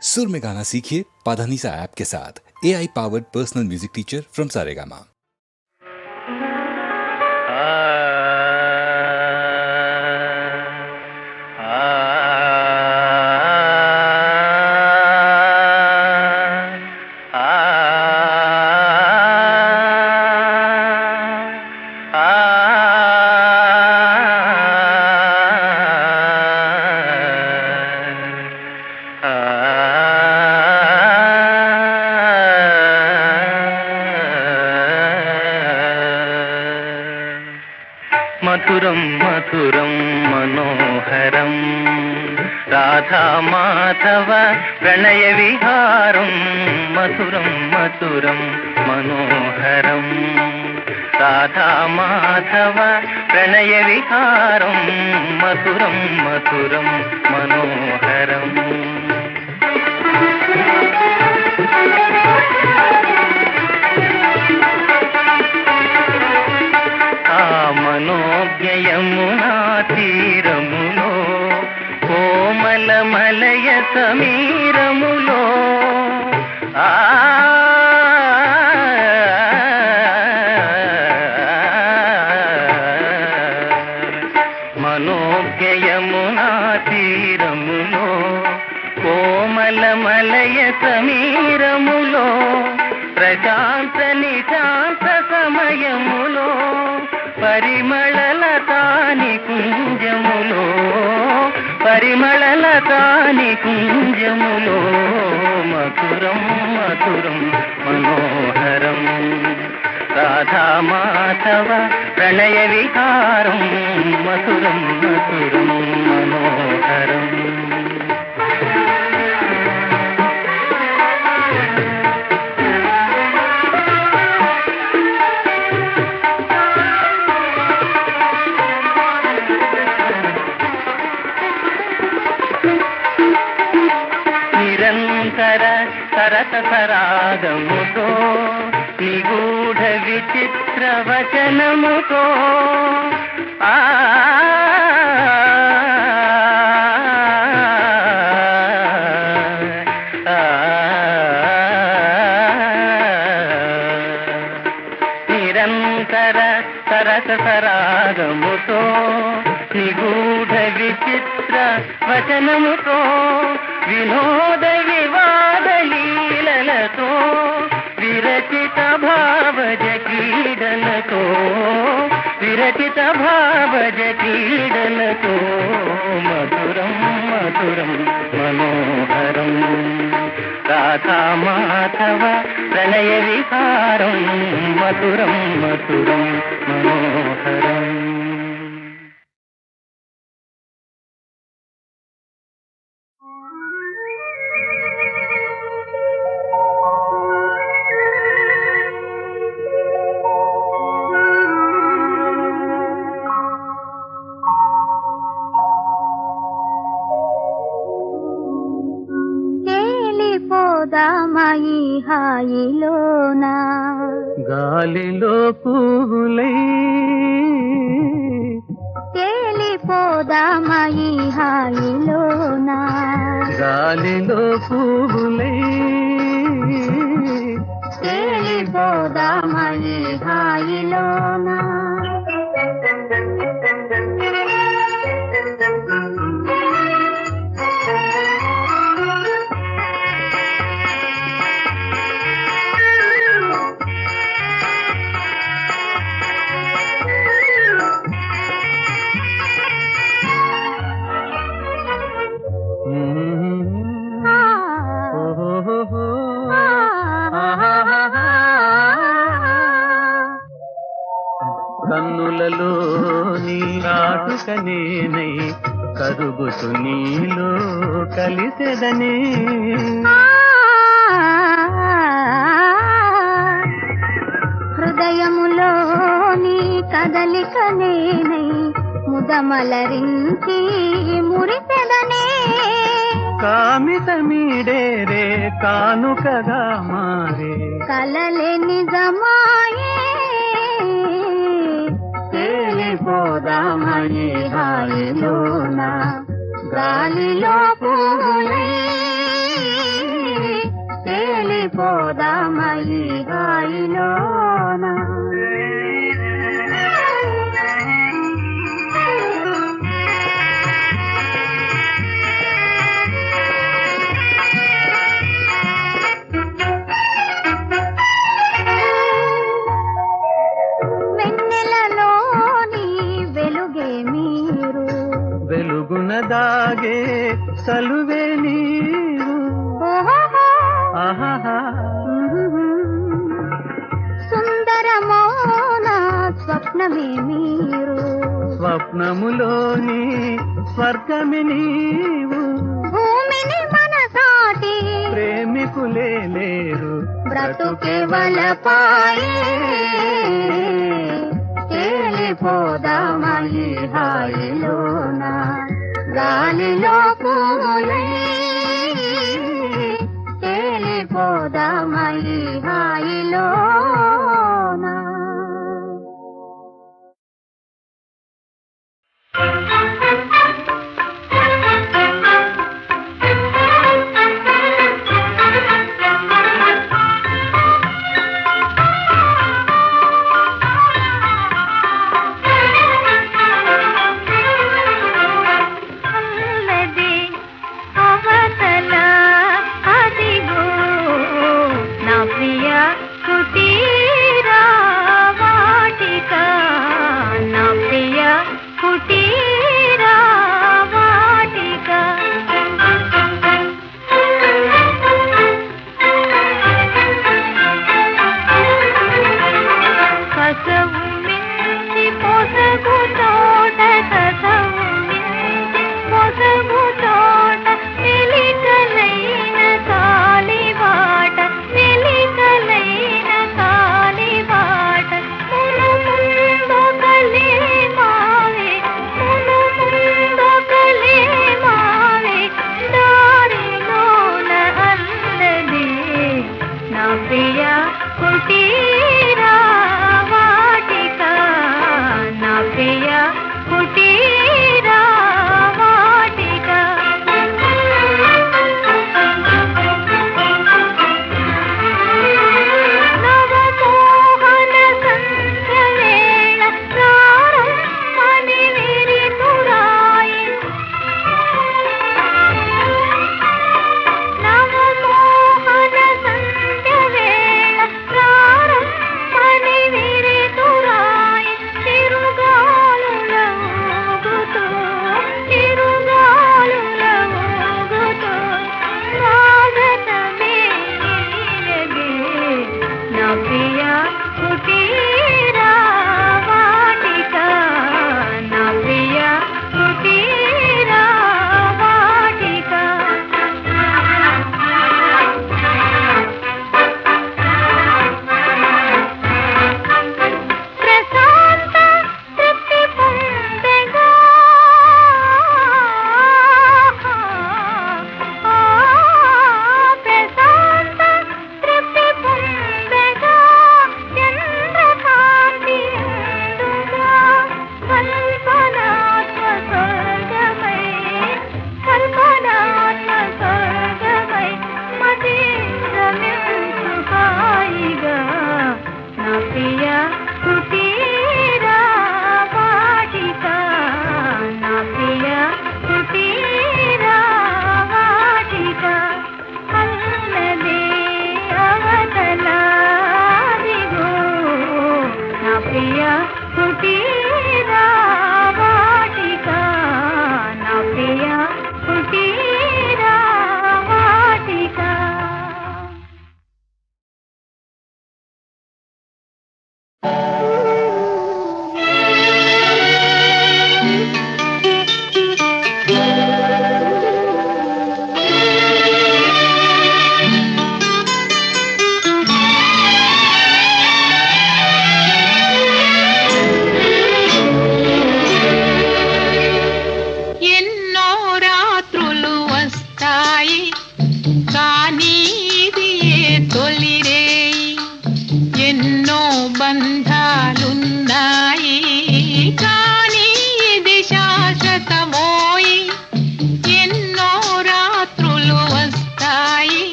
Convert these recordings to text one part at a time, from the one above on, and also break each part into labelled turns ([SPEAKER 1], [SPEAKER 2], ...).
[SPEAKER 1] सुर में गाना सीखिए पाधानीसा ऐप के साथ। AI powered personal music teacher from Saregama.
[SPEAKER 2] మధురం మధురం మనోహరం రాధా మాధవ ప్రణయ విహారం మధురం మధురం మనోహరం రాధా మాధవ ప్రణయ విహారం మధురం మధురం మనోహరం మనోజ్ఞయమునా తీరములో కోమల మలయ సమీరములో మనోజ్ఞయమునా తీరములో కోమల మలయ సమీరములో ప్రశాంత నిశాంత సమయములో పరిమళలతాని కుంజములో పరిమళలతాని కుంజములో మధురం మధురం మనోహరం రాధా మాధవ ప్రణయ విహారం మధురం మధురం మనోహరం నిరంతర సరస సరాగముతో నిగూఢ విచిత్ర వచనముతో నిరంతర సరస సరాగముతో నిగూఢ విచిత్ర వచనముతో వినోద వివాద లీలలతో విరచిత భావజ క్రీడలతో విరచిత భావజ క్రీడలతో మధురం మధురం మనోహరం రాధా మాధవ ప్రణయ విహారం మధురం మధురం మనోహరం
[SPEAKER 3] పోదామయి హాయిలోనా
[SPEAKER 2] గాలిలో పువ్వులై
[SPEAKER 3] తేలిపోదామయి హాయిలోనా
[SPEAKER 2] గాలిలో పువ్వులై
[SPEAKER 3] తేలిపోదామయి హాయిలోనా
[SPEAKER 2] కన్నులలో నీ కాటుక నేనై కరుగుతు నీలో కలిసెదనే
[SPEAKER 3] హృదయములో నీ కదలిక నేనై ముదమలరించి మురిసెదనే
[SPEAKER 2] కామితమీడేరే కానుకగా మారే
[SPEAKER 3] కలలే నిజమాయే తేలిపోదామయి హాయిలోన గాలిలో పువ్వులై తేలిపోదామయి హాయిలోన. వెన్నెలలోని వెలుగే మీరు,
[SPEAKER 2] వెలుగున దాగే సలువే నీవు.
[SPEAKER 3] ఓహోహో.
[SPEAKER 2] ఆహాహా
[SPEAKER 3] సుందరమౌన స్వప్నమే మీరు,
[SPEAKER 2] స్వప్నములోని స్వర్గమి నీవు.
[SPEAKER 3] భూమిని మనసాటి
[SPEAKER 2] ప్రేమికులే లేరు
[SPEAKER 3] బ్రతుకే వలపాయే, తేలిపోదామయి హాయిలోన. గాలిలో పూలై తేలిపోదామయి హాయిలోన. అల్లది అవతల అదిగో నా ప్రియ కుటి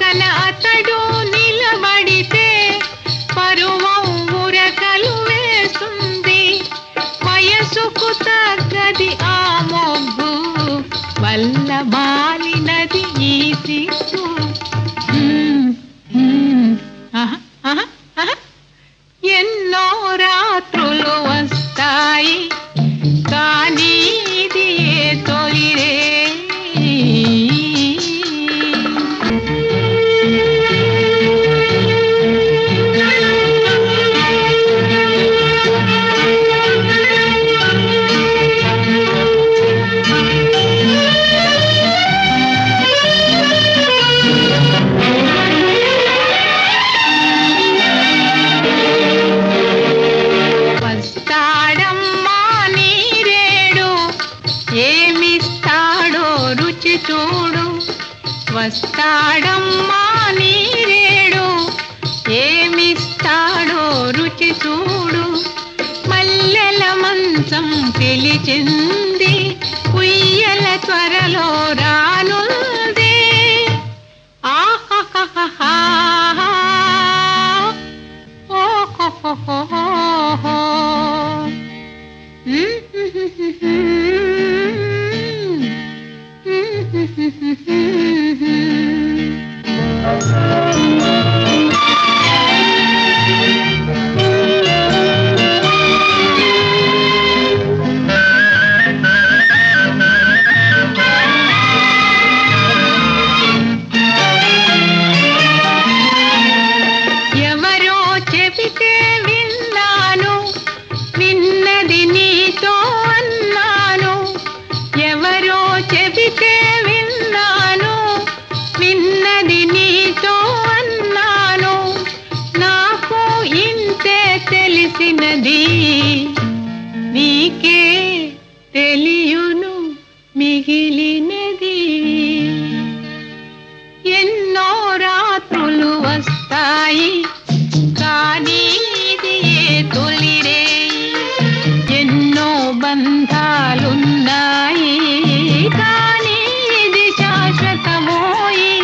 [SPEAKER 4] పక్కన అతడు నిలబడితే పరువం ఉరకలు వేస్తుంది. వయసుకు తగ్గది ఆ మొగ్గు, వల్ల బాలినది ఈ సిగ్గు. ఎన్నో రాత్రులు వస్తాయి కానీ ఇది ఏ తొలిరే. వస్తాడమ్మా నీరేడు, ఏమిస్తాడో రుచి చూడు. వస్తాడమ్మా నీరేడు, ఏమిస్తాడో రుచి చూడు. మల్లెల మంచం పిలిచింది, ఉయ్యల త్వరలో రానుంది. ఆహాహాహా ఓహోహోహో. ఎవరో చెబితే విన్నాను, విన్నది నీతో అన్నాను. ఎవరో చెబితే విన్నాను, విన్నది నీతో అన్నాను. నాకు ఇంతే తెలిసినది, నీకే తెలియును మిగిలినది. ఎన్నో రాత్రులు వస్తాయి కానీ ఇది ఏ తొలిరే. ఎన్నో బంధాలున్నాయి కానీ ఇది శాశ్వతమోయి.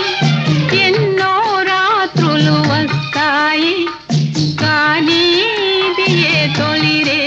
[SPEAKER 4] ఎన్నో రాత్రులు వస్తాయి కానీ ఇది ఏ తొలిరే.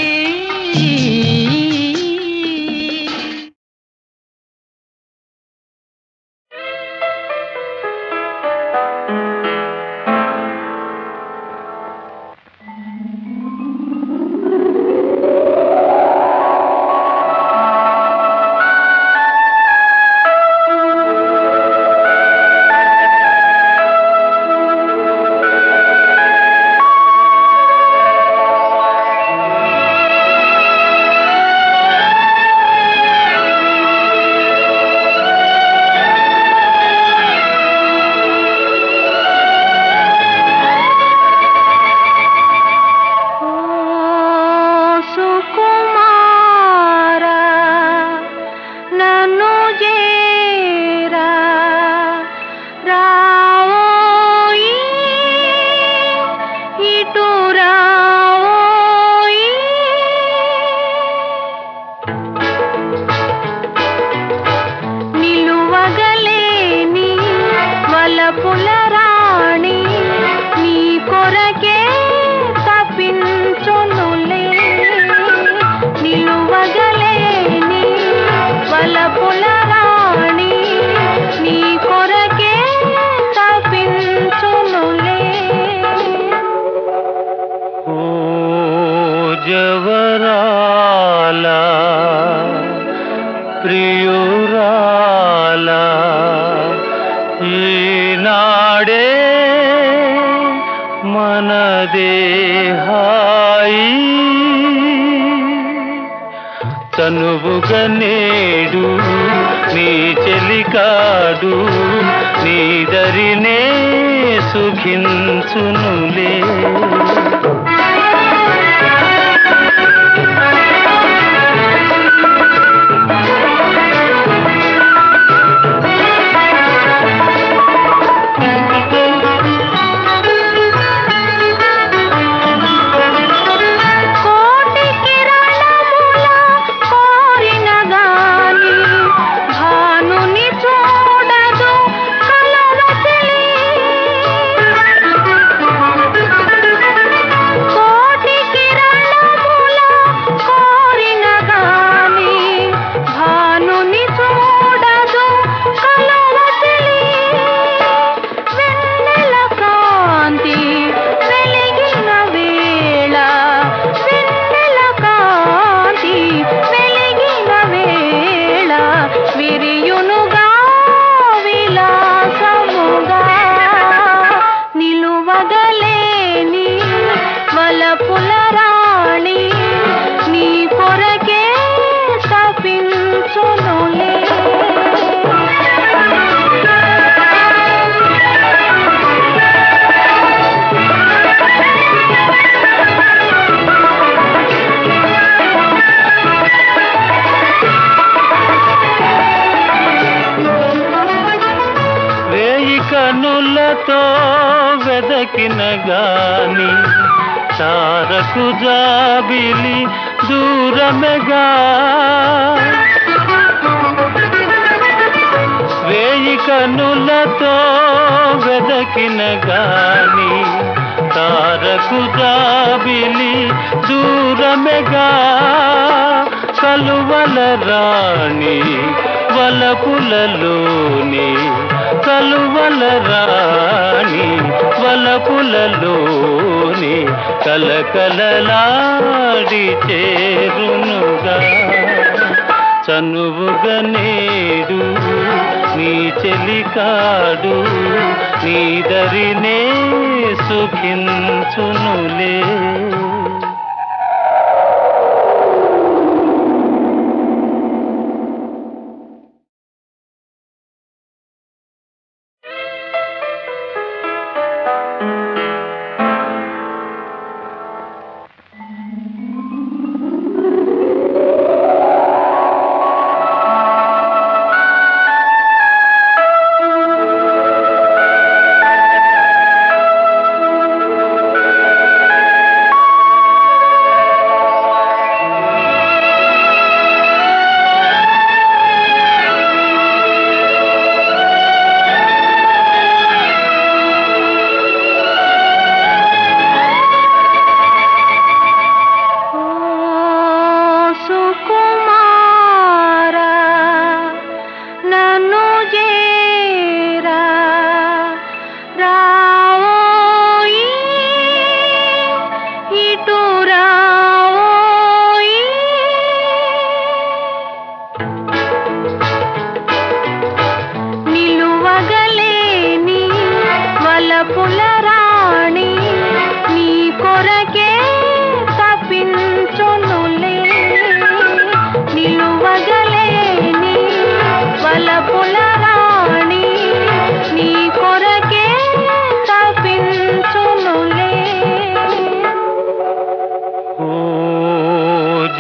[SPEAKER 2] తనువుగా నేడు నీ చెలికాడు నీ దరినే సుఖించునులే.
[SPEAKER 3] భానుని చూడదు కలవచలి
[SPEAKER 2] కనులతో వెదకిన గాని తారకు జాబిలి దూరమెగా. వేయి కనులతో వెదకిన గాని తారకు జాబిలి దూరమెగా. కలువల రాణి వలపులలోని కలువల రాణి వలపులలోని కలకలలాడి చేరునుగా. చనువుగా నేడు నీ చెలికాడు నీ దరినే సుఖించునులే.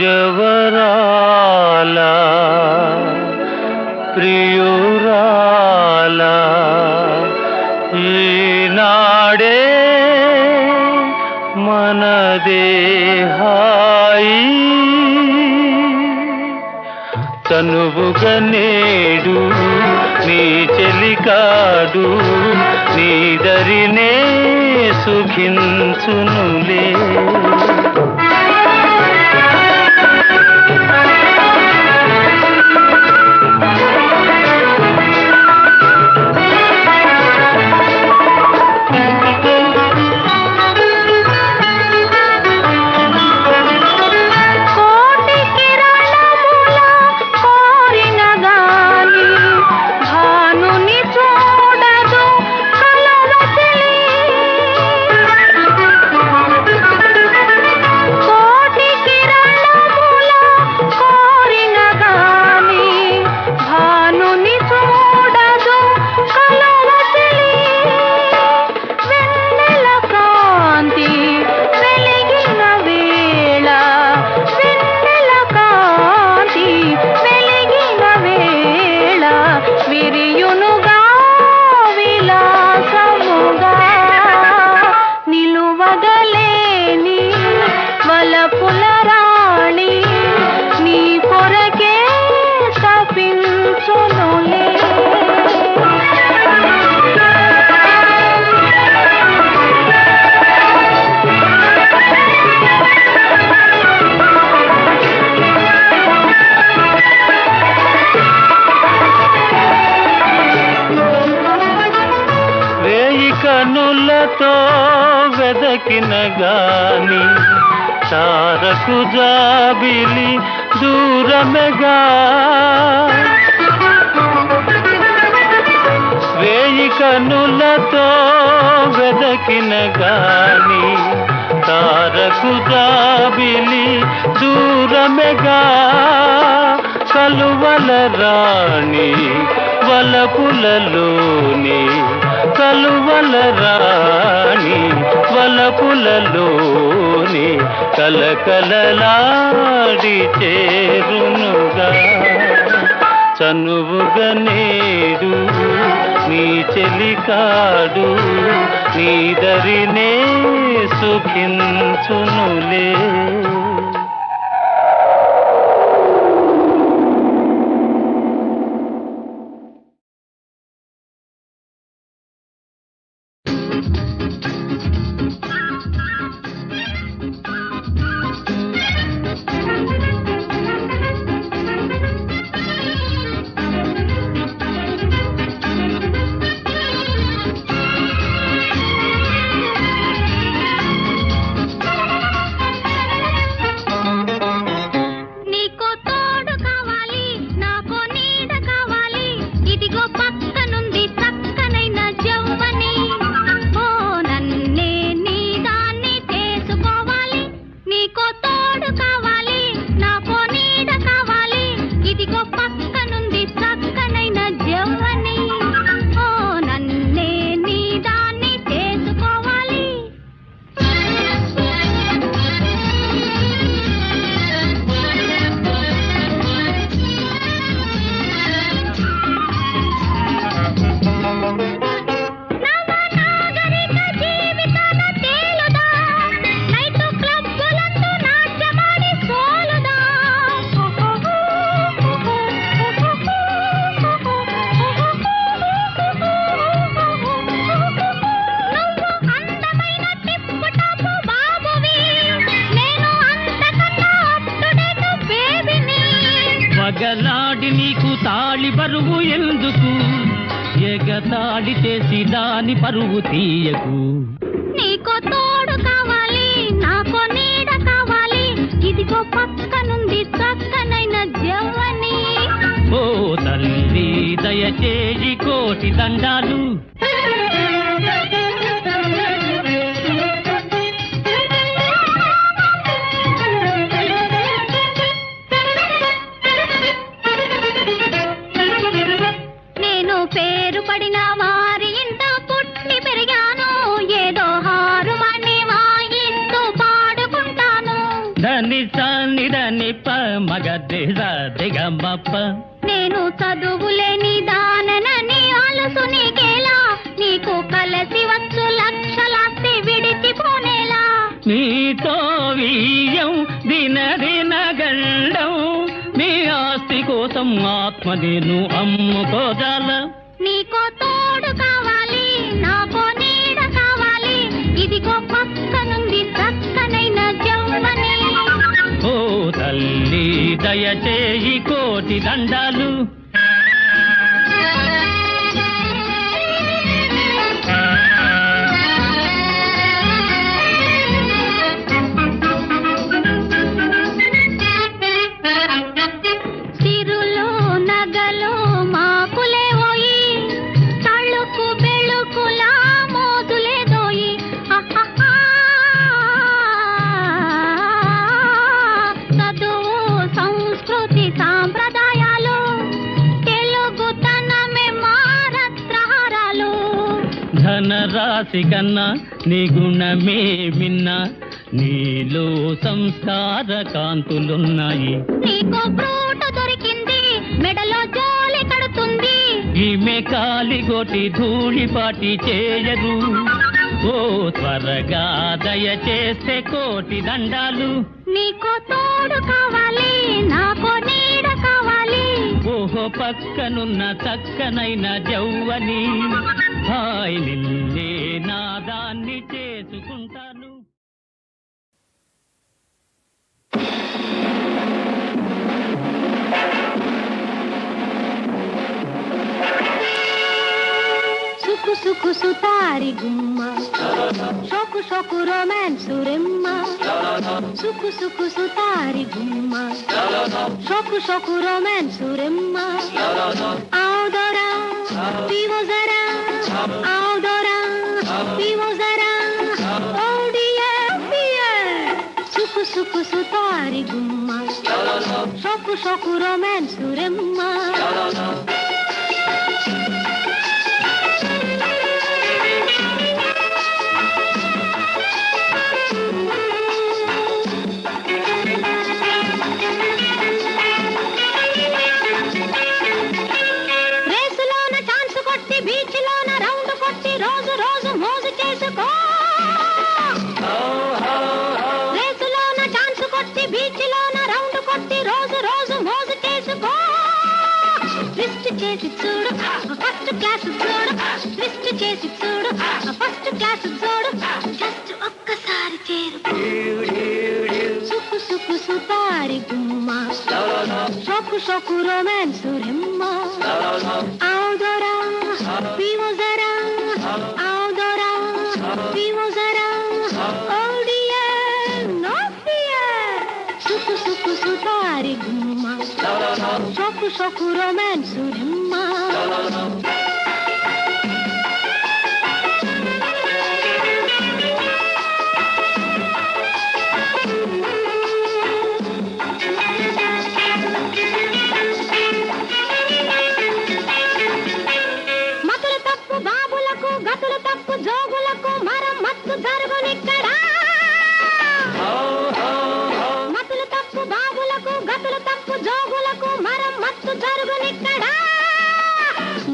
[SPEAKER 2] జవరాలా ప్రియురాలా ఈనాడే మనదే హాయి. చనువుగా నేడు నీ చెలికాడు నీ దరినే సుఖించునులే. కనులతో వెదకిన గాని తారకు జాబిలి దూరమెగా. వేయి కనులతో వెదకిన గాని తారకు జాబిలి దూరమెగా. కలువల రాణి వలపులలోని కలువల రాణి వలపులలోని కలకలలాడి చేరునుగా. చనువుగా నేడు నీ చెలికాడు నీ దరినే సుఖించునులే.
[SPEAKER 5] పగలాడి నీకు తాళి బరువు ఎందుకు, ఎగతాళి చేసి దాని పరువు తీయకు.
[SPEAKER 3] నీకో తోడు కావాలి నాకో నీడ కావాలి, ఇదిగో పక్కనుంది చక్కనైన జవ్వని.
[SPEAKER 5] ఓ తల్లి దయచేసి కోటి దండాలు.
[SPEAKER 3] పేరు పడిన వారి ఇంట పుట్టి పెరిగాను, ఏదో హారుమణి వాయిస్తూ పాడుకుంటాను.
[SPEAKER 5] ధని సాని ధని ప మగ దిగమప్ప.
[SPEAKER 3] నేను చదువులేని దాననని అలసు నీకేలా, నీకు కలసి వచ్చు లక్షలాస్తి విడిచిపోనేలా.
[SPEAKER 5] నీతో వీయం దిన దిన గండం, నీ ఆస్తి కోసం ఆత్మ నేను అమ్ముకోజాల.
[SPEAKER 3] నీకో తోడు కావాలి నాకో నీడ కావాలి, ఇదిగో పక్కనుంది చక్కనైన జవ్వని.
[SPEAKER 5] ఓ తల్లి దయచేయి కోటి దండాలు. ధనరాశి కన్నా నీ గుణమే మిన్న, నీలో సంస్కార కాంతులున్నాయి.
[SPEAKER 3] నీకో బ్రూటు దొరికింది మెడలో జోలి కడుతుంది,
[SPEAKER 5] ఈమె కాలిగోటి ధూళిపాటి చేయరు. ఓ త్వరగా దయచేస్తే కోటి దండాలు.
[SPEAKER 3] నీకో తోడు కావాలి నాకో నీడ కావాలి,
[SPEAKER 5] ఓహో పక్కనున్న చక్కనైన జవ్వని. హాయ్ నిన్నే నాదాన్ని చేసుకుంటాను.
[SPEAKER 3] సుకు సుకు సుతారి గుమ్మ, షోకు షోకు రొమాన్స్ రెమ్మ. సుకు సుకు సుతారి గుమ్మ, షోకు షోకు రొమాన్స్ రెమ్మ. आओ दोरा पीवो जरा, आओ दोरा पीवो जरा, ओ डियर डियर. सुकु सुकु सुतारी गुम्म, शोकु शोकु रोमांस रेम्म. రేసులోన ఛాన్స్ కొట్టి బీచ్ ట్విస్ట్ చేసి చూడు ఫస్ట్ క్లాస్ చూడు ట్విస్ట్ చేసి చూడు ఫస్ట్ క్లాస్ చూడు జస్ట్ ఒక్కసారి చేరు సుకు సుకు సుతారి గుమ్మ షోకు షోకు రొమాన్స్ రిమ్మ ఆవుదోరా పీవో జరా ఆవుదోరా పీవో జరా సుకు సుతారి గుమ్మ షోకు షోకు రొమాన్స్ రిమ్మ మతులు తప్పు బాబులకు గతులు తప్పు జోగులకు మరమ్మత్తు జరుగునిక్కడా గతులు తప్పు జోగులకు మరమ్మత్తు జరుగునిక్కడా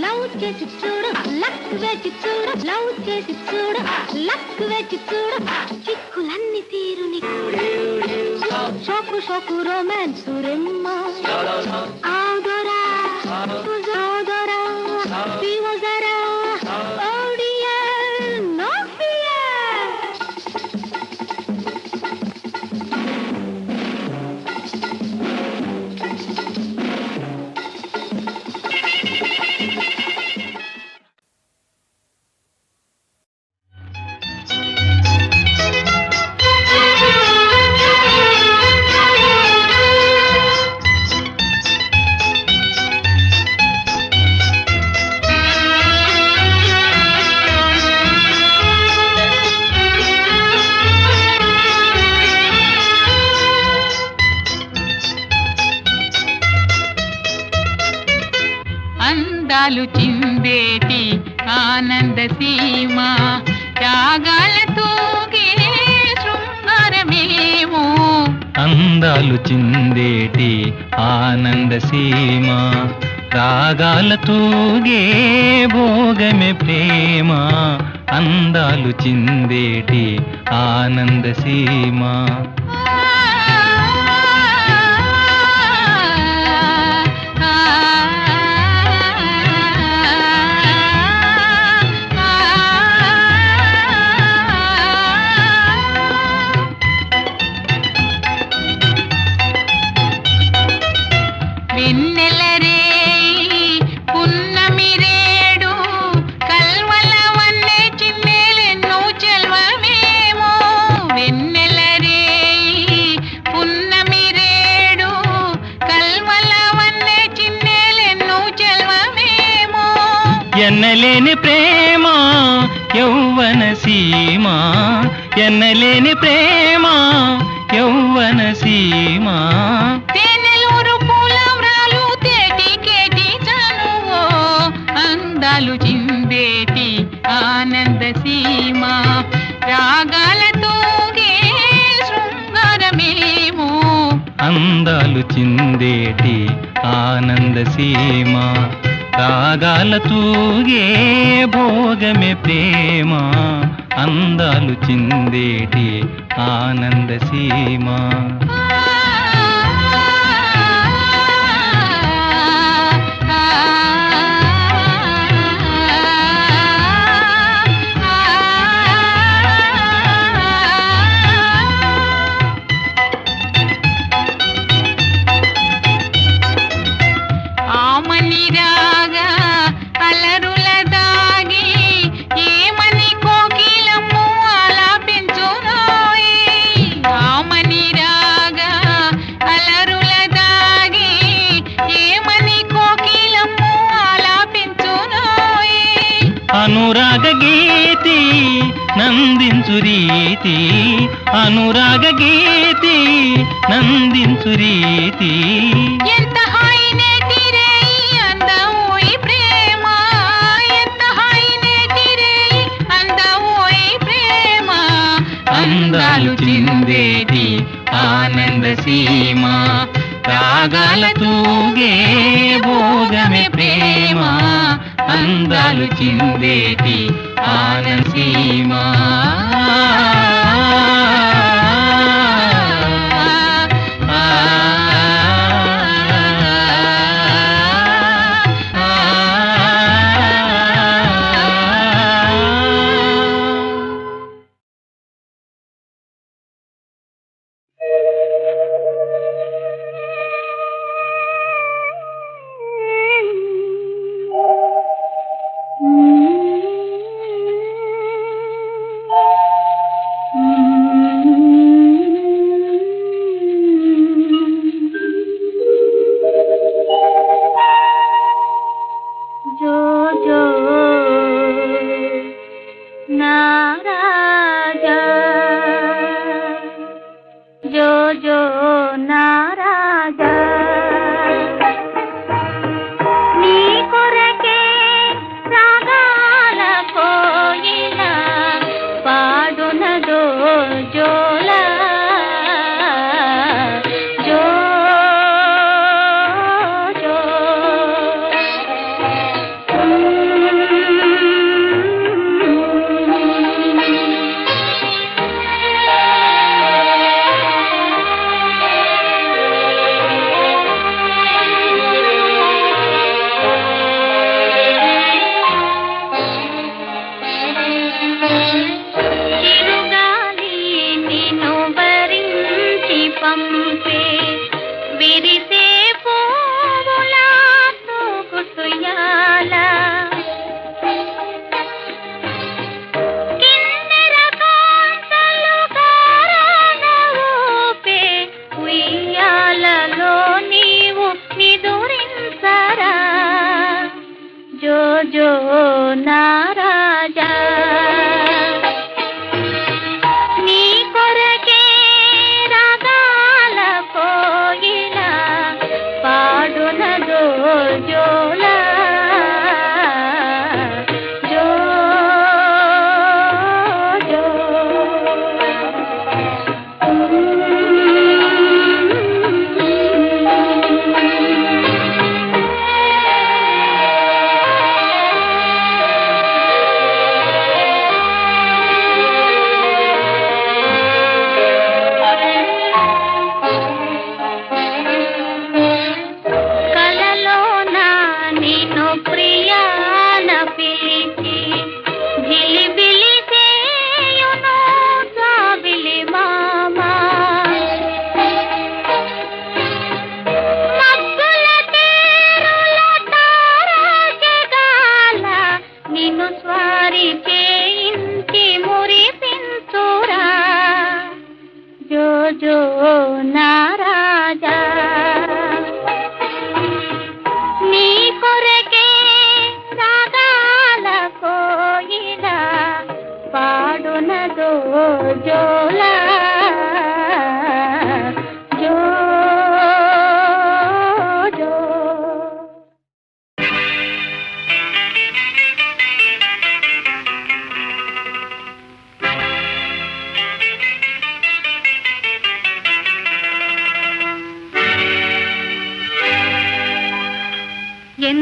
[SPEAKER 3] లవ్ చేసి చూడు లక్ వేసి చూడు లవ్ చేసి చూడు లక్ వేసి చూడు చిక్కులన్నీ తీరుని షోకు షోకు రొమాన్స్ రిమ్మ ఆవుదోరా ఆవుదోరా పీవో జరా ఓడియా నో ఫియర్
[SPEAKER 4] అందాలు చిందేటి ఆనంద సీమ త్యాగాలతో శృంగారమేమో
[SPEAKER 5] అందాలు చిందేటి ఆనంద సీమ రాగాల తూగే భోగమే ప్రేమ అందాలు చిందేటి ఆనంద సీమ ఎన్నలేని ప్రేమ యౌవన సీమ ఎన్నలేని ప్రేమ యౌవన సీమ
[SPEAKER 4] తేనెలూరు పూలవ్రాలు తేటికేటి చనువో అందాలు చిందేటి ఆనంద సీమ రాగాలతో శృంగారమేమో
[SPEAKER 5] అందాలు చిందేటి ఆనంద సీమ రాగాల తూగే భోగమే ప్రేమ అందాలు చిందేటి ఆనంద సీమ అనురాగ గీతి నందించు రీతి అనురాగ గీతి నందించు రీతి
[SPEAKER 4] ఎంత హాయినేటి రేయి అందమోయి ప్రేమ ఎంత హాయినేటి రేయి అందమోయి ప్రేమ
[SPEAKER 5] అందాలు చిందేటి ఆనంద సీమ రాగాల తూగే భోగమే ప్రేమ అందాలు చిందేటి ఆనంద సీమ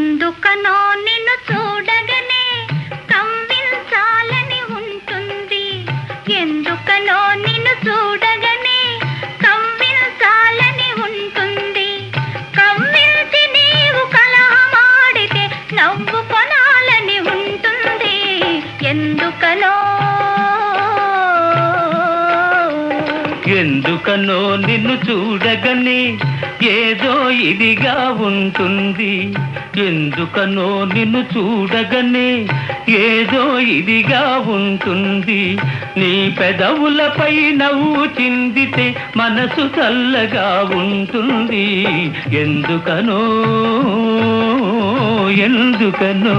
[SPEAKER 3] ఎందుకనో నిన్ను చూడగానే కవ్వించాలని ఉంటుంది. ఎందుకనో నిన్ను చూడగానే కవ్వించాలని ఉంటుంది. కవ్వించి నీవు కలహమాడితే నవ్వు కొనాలని ఉంటుంది. ఎందుకనో
[SPEAKER 2] ఎందుకనో నిన్ను చూడగానే ఏదో ఇదిగా ఉంటుంది. ఎందుకనో నిన్ను చూడగానే ఏదో ఇదిగా ఉంటుంది. నీ పెదవులపై నవ్వు చిందితే మనసు చల్లగా ఉంటుంది. ఎందుకనో ఎందుకనో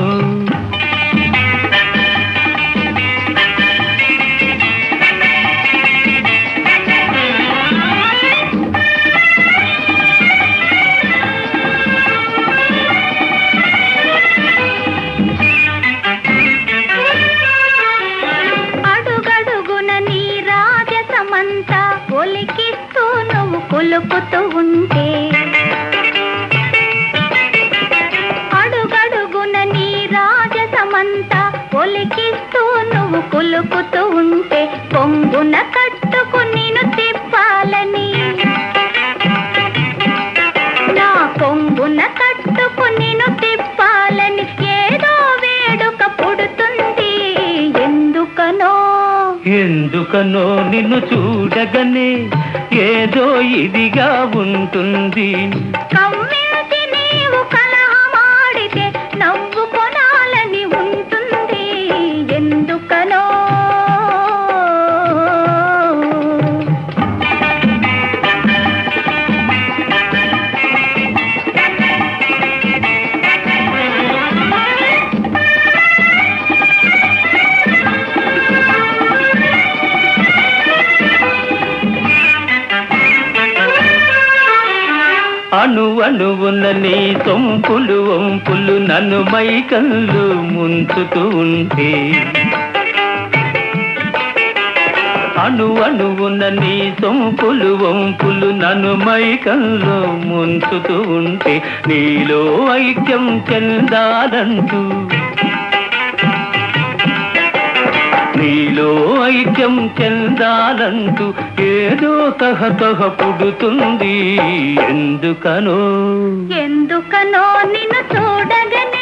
[SPEAKER 3] ఒలికిస్తూ నువ్వు కొలుపుతూ ఉంటే, అడుగడుగున నీ రాజసమంతా ఒలికిస్తూ నువ్వు కొలుపుతూ ఉంటే, పొంగున కట్టుకు నిన్ను తిప్పాలని, నా పొంగున కట్టుకు నిన్ను తిప్పాలని ఏదో వేడుక పుడుతుంది. ఎందుకనో
[SPEAKER 2] ఎందుకనో నిన్ను చూడగానే ఏదో ఇదిగా ఉంటుంది.
[SPEAKER 3] కవ్వించి నీవు కలహమాడితే నవ్వు కొనాలని ఉంటుంది. ఎందుకనో
[SPEAKER 2] అణువణువున నీ సొంపులు వంపులు నన్ను మైకళ్ళు ముంచుతూ ఉంటే, అణువణువున నీ సొంపులు వంపులు నన్ను మైకళ్ళు ముంచుతూ ఉంటే, నీలో ఐక్యం చెందాలంటూ, నీలో ఐక్యం చెందాలంటూ ఏదో తహతహ పుడుతుంది. ఎందుకనో
[SPEAKER 3] ఎందుకనో నిన్ను చూడగానే